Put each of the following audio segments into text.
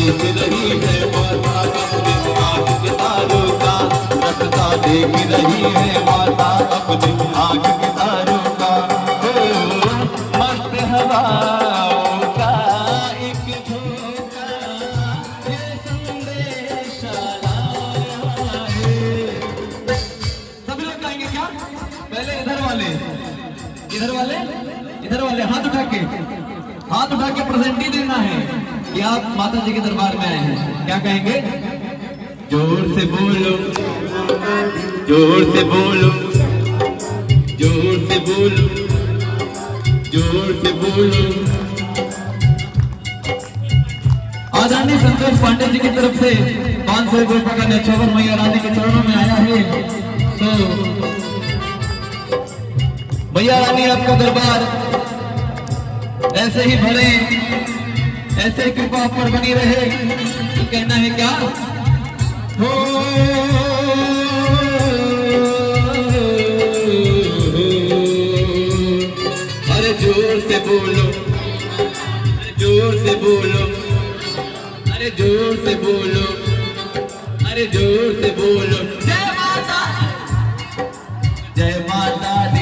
देख रही है माता अपने आँख के तारों का, रास्ता देख रही है माता अपने आँख के तारों का। मस्त हवाओं का एक झोंका ये संदेशा लाया है। सभी लोग गाएंगे क्या? पहले इधर वाले हाथ उठा के प्रेजेंट ही देना है कि आप माता जी के दरबार में आए हैं। क्या कहेंगे? जोर से बोलो, जोर से बोलो, जोर से बोलो, जोर से बोलो। आदरणीय संतोष पांडे जी की तरफ से 500 रुपए का न्यौछावर मैया रानी के चरणों में आया है। तो मैया रानी आपका दरबार ऐसे ही भरे, ऐसे कृपा पर बनी रहे। तो कहना है क्या? हो अरे जोर से बोलो, जोर से बोलो, अरे जोर से बोलो, अरे जोर से बोलो। जय माता, जय माता दी।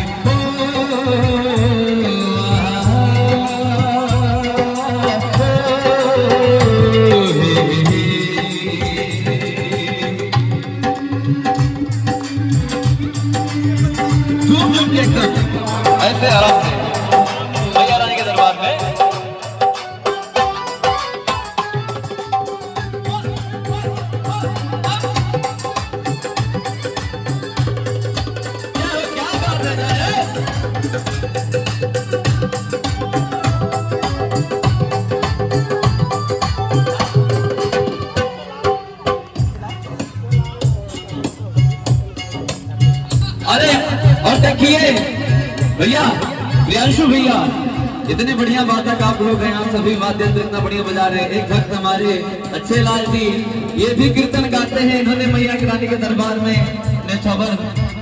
ऐसे आराम से मैया रानी के दरबार में क्या बात है? अरे और देखिए भैया, प्रियांशु भैया, इतने बढ़िया वादक आप लोग हैं। आप सभी वाद्य इतना बढ़िया बजा रहे हैं। एक भक्त हमारे अच्छे लाल जी, ये भी कीर्तन गाते हैं। इन्होंने मैया की रानी के दरबार में न्यौछावर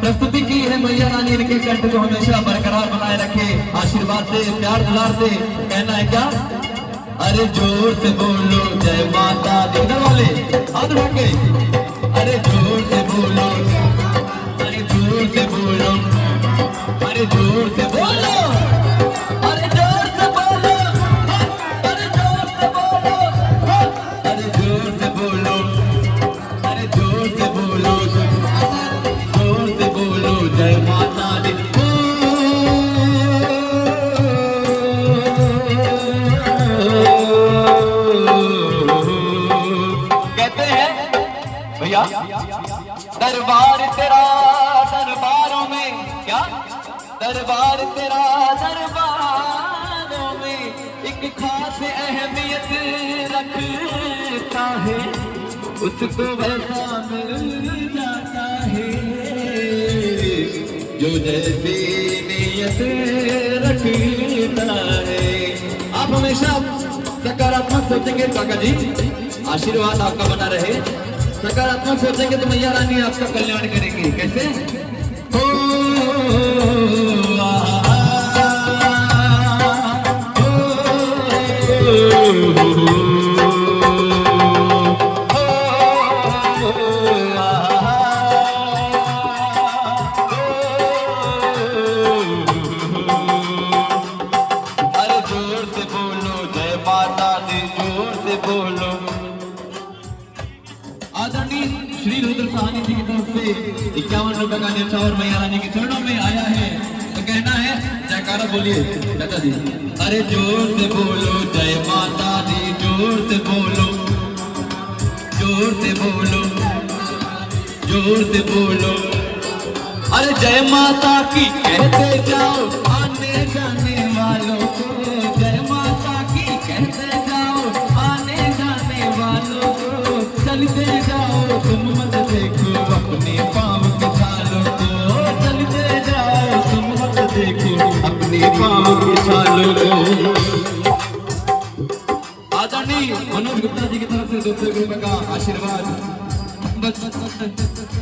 प्रस्तुति की है। मैया रानी इनके कंठ को हमेशा बरकरार बनाए रखे, आशीर्वाद दे, प्यार दुलार दे। कहना है क्या? अरे जोर से बोलो जय माता दी। इधर वाले हाथ उठा के, अरे जोर से बोलो, अरे जोर से बोलो, अरे जोर से बोलो, अरे जोर से बोलो, अरे जोर से बोलो, अरे जोर से बोलो, अरे जोर से बोलो, जोर से बोलो जय माता दी। कहते हैं भैया, दरबार तेरा दरबारों में, क्या दरबार तेरा दरबारों में एक खास अहमियत रखता है, उसको वैसा मिल जाता है जो जैसी नियत रखता है। आप हमेशा सकारात्मक सोचेंगे काका जी, आशीर्वाद आपका बना रहे। सकारात्मक सोचेंगे तो मैया रानी आपका कल्याण करेंगे। कैसे? अरे जोर से बोलो जय माता दी, जोर से बोलो। आदरणीय श्री रुद्र साहनी जी की तरफ से 51 रुपए का न्यौछावर मैया रानी के चरणों में आया है। तो कहना है जयकारा बोलिए दादा जी। अरे जोर से बोलो जय माता दी, जोर से बोलो, जोर से बोलो, जोर से बोलो। अरे जय माता की कहते जाओ आने जाने वालों को, जय माता की कहते जाओ आने जाने वालों को। चलते जाओ तुम मत देखो अपने पाँव के छालों को, चलते जाओ तुम मत देखो अपने पाँव के छालों को। आदरणीय मनोज गुप्ता जी की तरफ से 200 रुपए का आशीर्वाद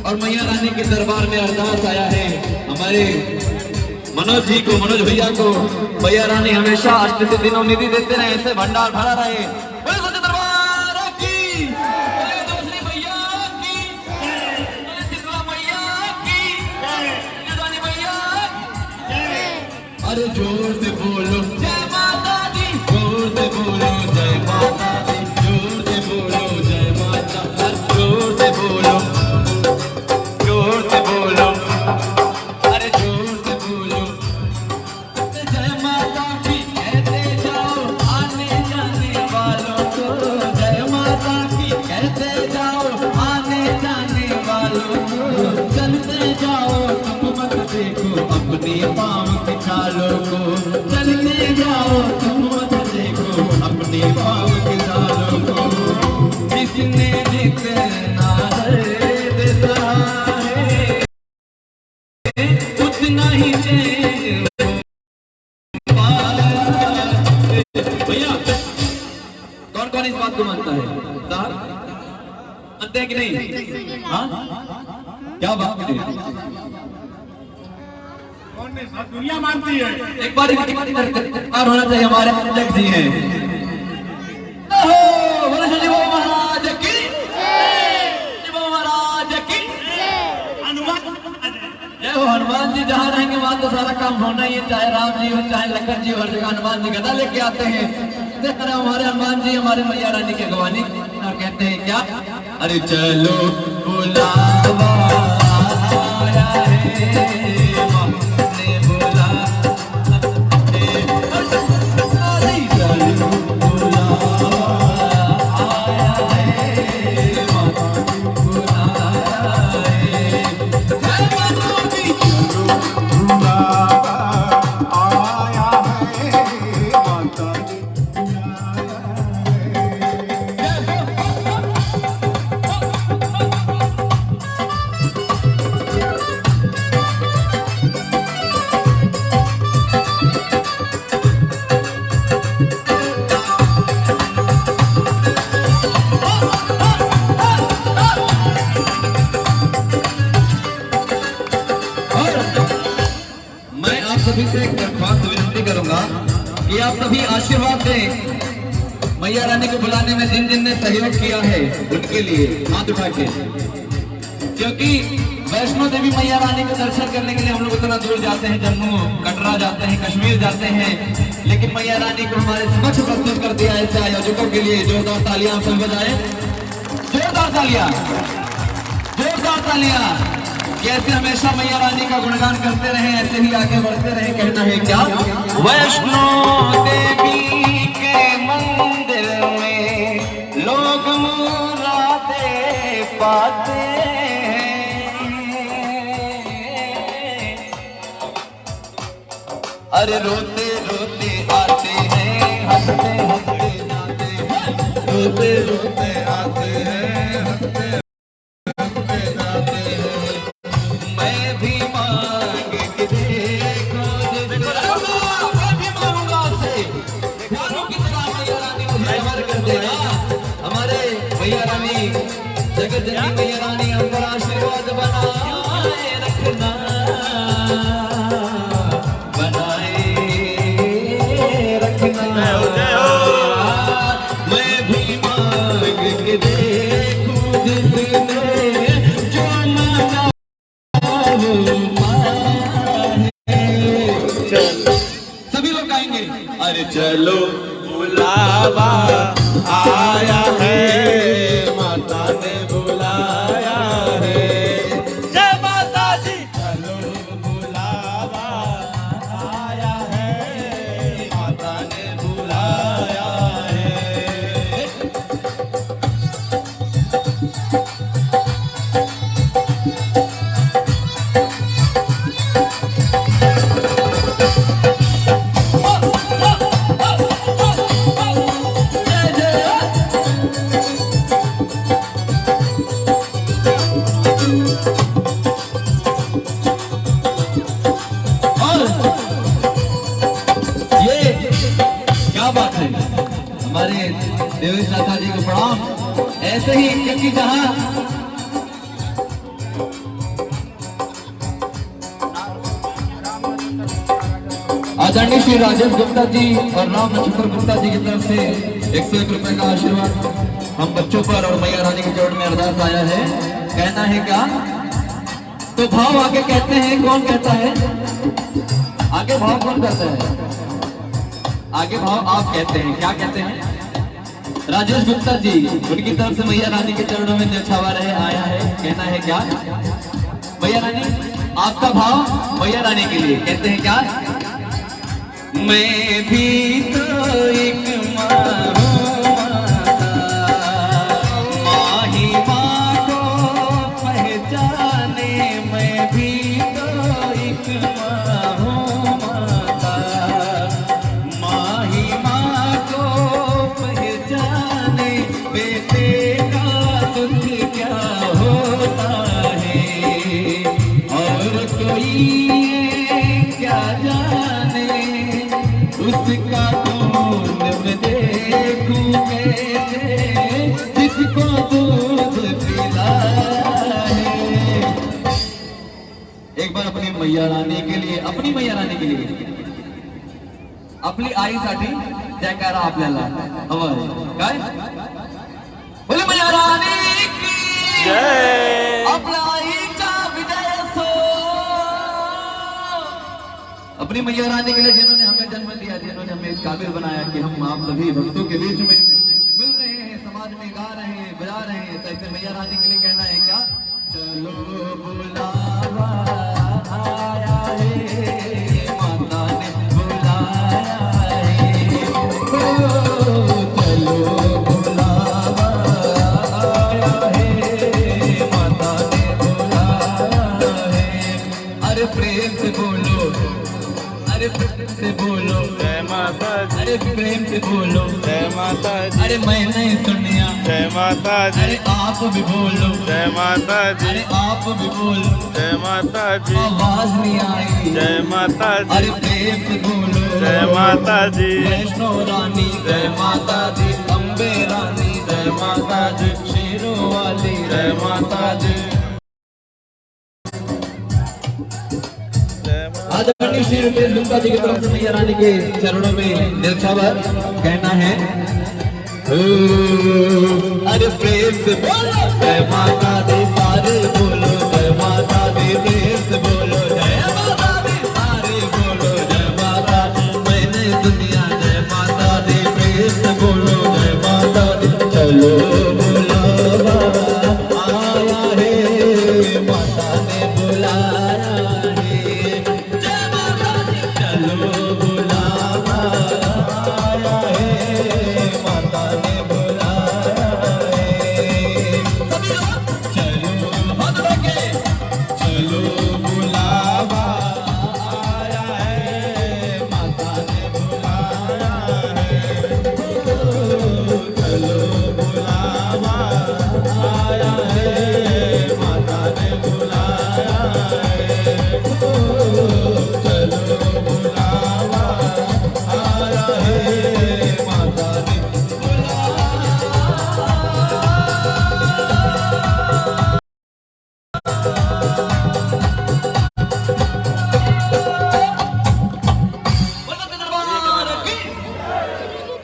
और मैया रानी के दरबार में अरदास आया है। हमारे मनोज जी को, मनोज भैया को मैया रानी हमेशा अष्ट सिद्धि नवनिधि देते रहे, ऐसे भंडार भरा रहे। दरबार की अरे जोर से बोलो जय माता दी, जोर से बोलो जय माता दी, जोर से बोलो जय माता दी, जोर से बोलो, जोर से बोलो, अरे जोर से बोलो जय माता की कहते जाओ आने जाने वालों को, जय माता की कहते जाओ आने जाने वालों को, चलते जाओ तुम मत देखो अपने पाँव की छालों को, चलते जाओ तुम मत देखो अपने पाँव की छालों को, जिसने जितना देता है उतना ही चैन भैया। कौन कौन इस बात को मानता है साहब, मानते हैं कि नहीं? हाँ क्या बात है, दुनिया मानती है। एक बार होना चाहिए हमारे अध्यक्ष जी हैं। शिव महाराज की, शिव महाराज की जय हो। हनुमान जी जहाँ रहेंगे वहाँ तो सारा काम होना ही है, चाहे राम जी हो चाहे लखन जी हो, हर जगह हनुमान जी गदा लेके आते हैं। हमारे हनुमान जी हमारे मैया रानी की अगवानी और कहते हैं क्या, अरे चलो बुलावा आया है, ने बोला सभी से एक दरख्वास्त विनती करूंगा कि आप सभी आशीर्वाद दें मैया रानी को बुलाने में जिन जिन ने सहयोग किया है उनके लिए हाथ उठा के, क्योंकि वैष्णो देवी मैया रानी के दर्शन करने के लिए हम लोग इतना दूर जाते हैं, जम्मू कटरा जाते हैं, कश्मीर जाते हैं, लेकिन मैया रानी को हमारे समक्ष प्रस्तुत कर दिया ऐसे आयोजकों के लिए जोरदार तालियां सब बजाएं, जोरदार तालियां, जोरदार तालियां। कैसे हमेशा मैया रानी का गुणगान करते रहे, ऐसे ही आगे बढ़ते रहे। कहना है क्या, वैष्णो देवी के मंदिर में लोग मुरादे पाते हैं, अरे रोते रोते आते हैं, हंसते हंसते जाते हैं, रोते रोते आते हैं, हंसते मैया रानी जगत जननी मैया रानी हम पर आशीर्वाद बनाए रखना, बनाए रखना। मैं भी मांग के देखूं जिसने जो मांगा वो पाए। सभी लोग गाएंगे, अरे चलो बुलावा आया है, माता ने बुलाया है, जय माता दी, चलो बुलावा आया है, माता ने बुलाया है। हमारे देवेश नाथा जी को प्रणाम। ऐसे ही क्योंकि जहां आदरणीय श्री राजेश गुप्ता जी और राम नक्षत्र गुप्ता जी की तरफ से 101 रुपए का आशीर्वाद हम बच्चों पर और मैया रानी के चरण में अरदास आया है। कहना है क्या, तो भाव आगे कहते हैं, कौन कहता है? आगे भाव कौन करता है? आगे भाव आप कहते हैं, क्या कहते हैं? राजेश गुप्ता जी, उनकी तरफ से मैया रानी के चरणों में न्यौछावर है, आया है, कहना है क्या? मैया रानी, आपका भाव मैया रानी के लिए कहते हैं क्या? मैं भी तो एक माँ हूँ, माँ ही माँ को पहचाने, मैं भी तो एक माँ हूँ माता, माँ ही माँ को पहचाने, बेटे का दुख क्या होता है और कोई ये क्या जाने, उसका खून में देखूं कैसे जिसको दूध पिला है। एक बार अपनी मैया रानी के लिए, अपनी मैया रानी के लिए, आपली आईसाठी जयकारा आपल्याला हवाय काय? बोले मैया रानी की जय। आपल्या आईचा विजय असो। अपनी मैया रानी के लिए जिन्होंने हमें जन्म दिया, जिन्होंने हमें इस काबिल बनाया कि हम आप सभी भक्तों के बीच में मिल रहे हैं, समाज में गा रहे हैं, बजा रहे हैं, तो ऐसे मैया रानी के लिए कहना है क्या? चलो बुलावा आया है, माता ने बुलाया है, ओ चलो बुलावा आया है, माता ने बुलाया है। अरे प्रेम से बोलो, अरे प्रेम से बोलो, जय माता जी, अरे प्रेम से बोलो, जय माता जी, अरे मैं नहीं सुनिया, जय माता जी, अरे आप भी बोलो, जय माता जी, अरे आप भी बोलो, जय माता जी, आवाज नहीं आई, जय माता जी, अरे प्रेम से बोलो, जय माता जी, वैष्णो रानी जय माता जी, अम्बे रानी जय माता जी, शेरों वाली जय माता जी। जय माता आदरणीय श्री रुपेश गुप्ता जी की तरफ से मैया रानी के चरणों में न्यौछावर कहना है। अरे प्रेम से बोलो जय माता दी, सारे बोलो जय माता दी, प्रेम से बोलो जय माता दी, सारे बोलो जय माता दी, मैंने दुनिया जय माता दी, प्रेम से बोलो जय माता दी। चलो बुलावा आया है, माता ने बुलाया है, जय माता दी। चलो बुलावा आया है, माता ने बुलाया है। चलो हाथ लगे, चलो बुलावा आया है, माता ने बुलाया है। चलो बुलावा आया है, माता ने बुलाया है। चलो बुलावा आया है, माता ने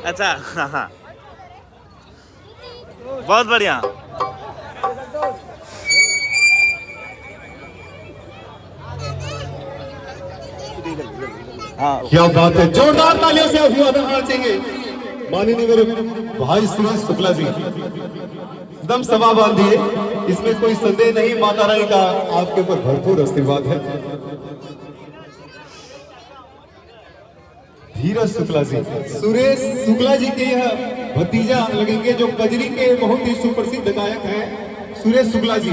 अच्छा, हाँ हाँ, बहुत बढ़िया। क्या बात है, जोरदार तालियों से अभिवादन करना चाहिए माननीय मेरे भाई सुरेश शुक्ला जी। एकदम सभा बांधिए, इसमें कोई संदेह नहीं, माता रानी का आपके ऊपर भरपूर आशीर्वाद है। धीरज शुक्ला जी, सुरेश शुक्ला जी के यह भतीजा लगेंगे जो कजरी के बहुत ही सुप्रसिद्ध गायक हैं। सुरेश शुक्ला जी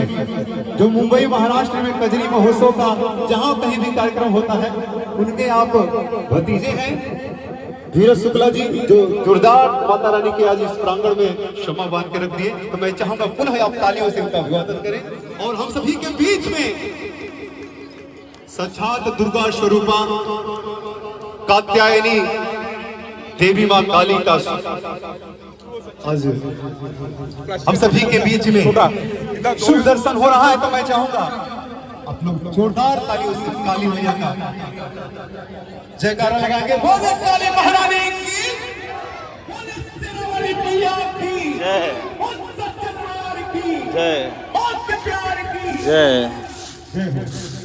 जो मुंबई महाराष्ट्र में कजरी महोत्सव का जहां कहीं भी कार्यक्रम होता है उनके आप भतीजे हैं। धीरज शुक्ला जी जो जोरदार माता रानी के आज इस प्रांगण में क्षमा बांध के रख दिए, तो मैं चाहूंगा पुनः आप तालियों से उनका अभिवादन करें। और हम सभी के बीच में साक्षात दुर्गा स्वरूपा कात्यायनी देवी मां काली का आज हम सभी के बीच में शुभ दर्शन हो रहा है, तो मैं चाहूंगा आप लोग जोरदार तालियों से काली मैया का जयकारा लगाएंगे। बोले काली महारानी की, बोले शेरावाली मैया की, जय बोले सत्यनारायण की, जय बोले प्यार की जय। जय हो।